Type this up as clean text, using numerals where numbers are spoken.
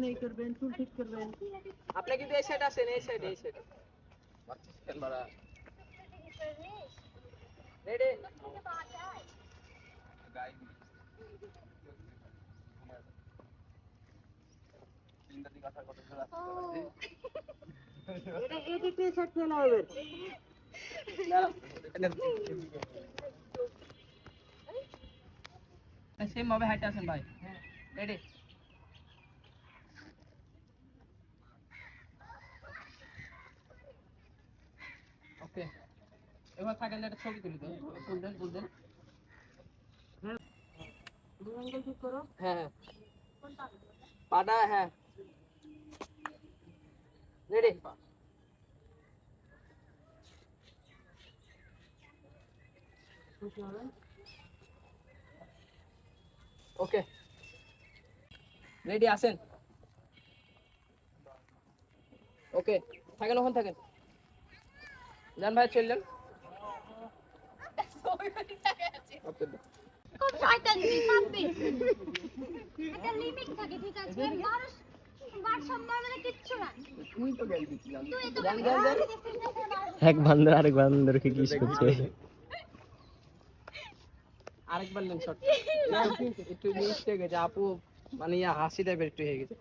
এই করবেন, চুল ঠিক করবেন। আপনি কিন্তু এই সাইড আছেন, এই সাইড মারছিস কেন মারা? রেডি গাই তিনটা দিকে আসার কথা ছিল। এটা এদিকে সেট ফেলা হবে। সেম ভাবে হাইট আছেন ভাই। Ready okay. এবার থাকেন একটা ছবি তুলি তো। ফুল দেন। দু অ্যাঙ্গেল ঠিক করো। হ্যাঁ পাটা হ্যাঁ রেডি খুশি হবে। ওকে রেডি আছেন? ওকে থাকেন, ওখানে থাকেন। যান ভাই চললেন। খুব শয়তান তুই থাকবি একটা লিমিট থাকে ঠিক আছে মানুষ ভারসাম্য মানে কিচ্ছু না তুই তো জ্ঞান দিচ্ছিলাম। তুই তো যান এক বান্দর আরেক বান্দরকে কিস করছে। আরেকবার লেন শট একটু মিস্টেক হয়ে গেছে আপু, মানে হাসি টাইপের একটু হয়ে গেছে।